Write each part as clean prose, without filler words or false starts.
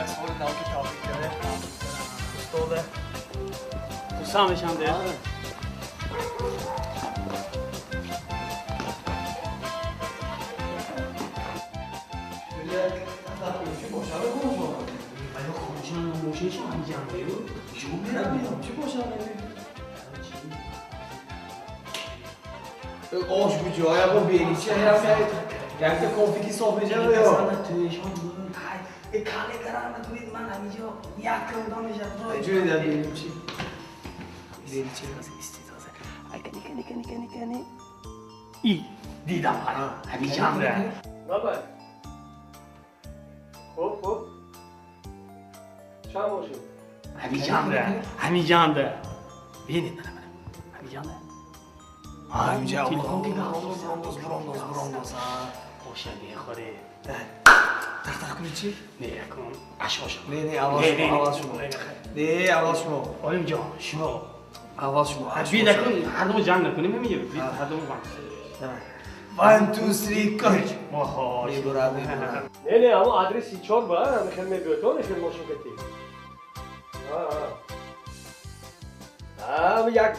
سوال ناو که تابعی کرده استاده تو سامش هم ده آش بجای با بیریچه هست یک تا کافی کی صاحب میشه یا کاله قرار ندارید من همینجا یک کردم میشه جوری در بیریچه بیریچه استیزازه کنی ای دیدم همینجا هم ده بابا خوب چند ماشین همینجا هم ده بینید من همینجا هم ده همینجا تلفن که برانداز خوشه میخوره تخت کنی چی؟ نه کن اشواشم نه اول شما نه اول شما آلیم جان شما اول شما بید کن هر دو جمع نکنیم همینجا بید هر دو One, two, three, کج ماها نه اما آدرس 34 با همه خیلی میگه تو نشون ماشین کتی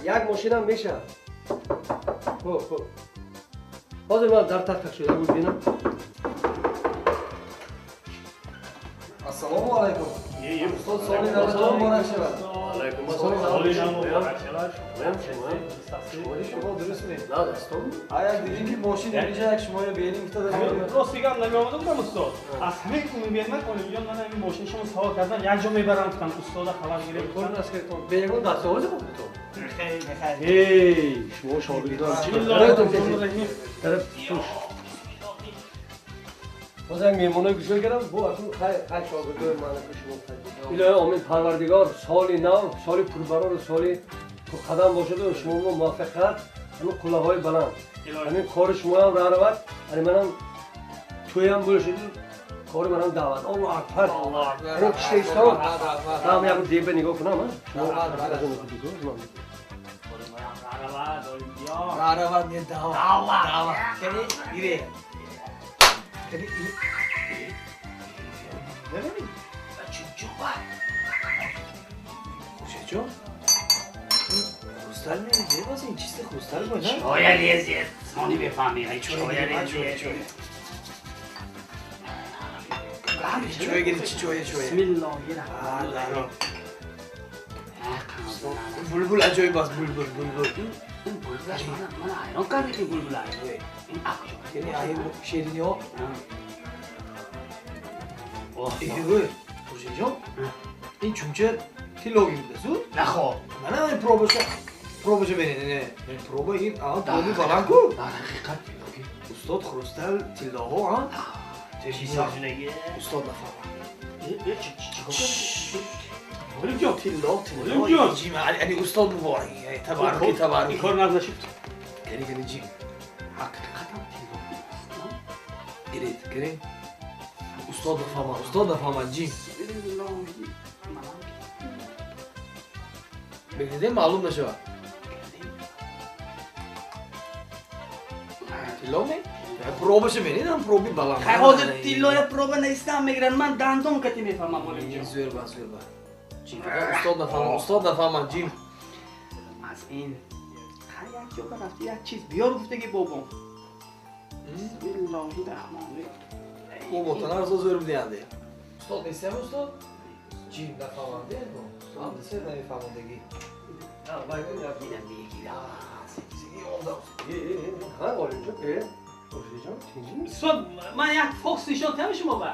یک ماشین هم میشه خوب حاضر من در تخت شده بود بینم السلام علیکم استاد سالی نوتان مبارک شود علیکم سالی السلام مبارک شود شما درست می نه دستم آیا دیدین که ماشین اینجا یک شما بیاریم افتاده راست بگم نمی‌آمدم بودم استاد از همه که می‌بینم کنم جان من این ماشین شما سوار کردم یک جا میبرم گفتم استاد خبر گرفت کورن از که تو بیگون دست آوازه بود تو خیلی ای شما شاگردان چی دارتون کسی طرف توش بازم میمونه گوشل کردم بو اصلا خیلی شاگردای من شما الهی آمین پروردگار سالی نو سالی پربرار سالی قدم باشد و شما موفقیت همین کلاههای بلند همین کار شما هم رود همین منم توی هم باشید کار منم دعوت الله اکبر همین کشته ایستان هم یک دیگه به نگاه کنم رارا نیه دعوت کنی ایره کنی ببینی چجا خوستل میره باز این چیست خوستل بود نه؟ شاید یه زیر سانی بفهمی شاید یه زیر چوی گیری چی چوی بسم الله الرحمن بلبل اجوی باز بلبل این بلبلش من حیران کردی که بلبل اجوی این اکجا یعنی آیه شیرینی ها ایوه خوشه جان این چونچه تیلوگی بوده زود نخواه من هم این پروبشو بینید نه پروبه این پروبی بلند کن در حقیقت تیلوگی استاد خروستل تیلاها ها چی ساجنگی استاد نفهم چی بولیم جان تیلا جیم یعنی استاد مبارکی تبارکی این کار نزدشید گری جیم حقیقتا تیلوگی گری استاد نفهم جیم بگیده معلوم نشود تیلا می؟ پروبشو بینید هم پروبی بلند خیلی حاضر تیلای پروبه نیستم میگرن من دندون کتی میفهمم بولیم جان زور با استاد نفهم جیم از این هر یک جا رفتی یک چیز بیار گفتگی بابام بسم الله الرحمن الرحیم او متنر زور بدینده استاد نیستم استاد؟ جیم نفهمنده هم دسته نمیفهمندگی دیدم من یک فوکس نشان دهم شما با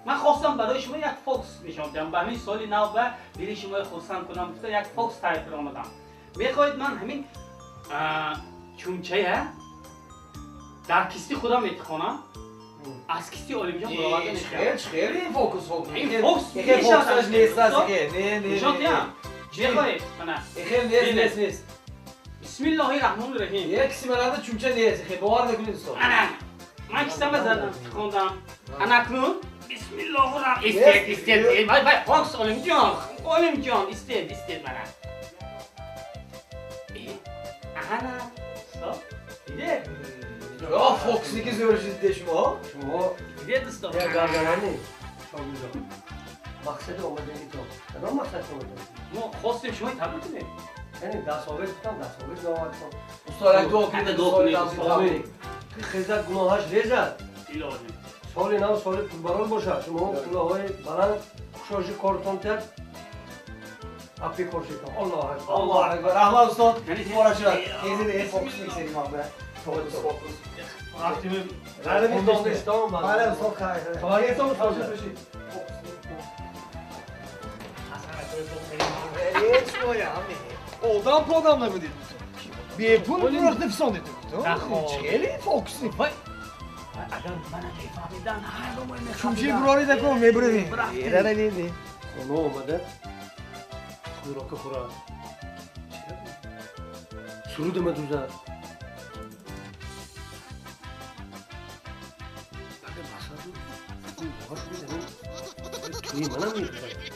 من خواستم برای شما یک فوکس نشان دهم به همین سالی نو و دلی شما خواستم کنم یک فوکس تایپ آمدم میخواهید من همین چونچه در کیستی خودم میتخونم از کیستی آلیم جان برآورده میشم خیلی این فوکس این فوکس فوکسش نیست نه نشان دهم میخواهید من خیلی نیست بسم الله الرحمن الرحیم یک سیملنده چونچه نیست خیلی باور نکنید استاد من کیستم بزنم خوندم اکنون بسم الله الرحمن استید بای فوکس آلیم جان استید منم انا دیده فوکسی که زورش دیده شما دیده دوستان گردنانی شاگردان مقصد آمدگی تو کدام مقصد آمدگی ما خواستیم شما تبریک کنیم. یعنی دستاورد گفتم دستاورد نواد کن استاد دو حتی کنید دو سال کنید. نو آمین خیزد گناهاش ریزد الهی. سال نو سال پرباران باشه شما کلاهای بلند خوشاشی کارتون تر اپی کارشی کن الله اکبر الله اکبر رحمان استاد یعنی بارا شد تیزی به فوکس میکسیم ما به رفتیم هندوستان بله بله استاد خیر خبری هستم خوش خوش بشید Odam program nemidir? Bepul bıraktı son dedi. Çeli fokusu. اگر من نمیفهمیدن هر رو میخوام. Çünkü burayı da koy mebredi. Yere dedi. خانو آمده خوراک خورد سرود مدوزه بعد بسر رو این باهاش میزنیم توی منم میکنم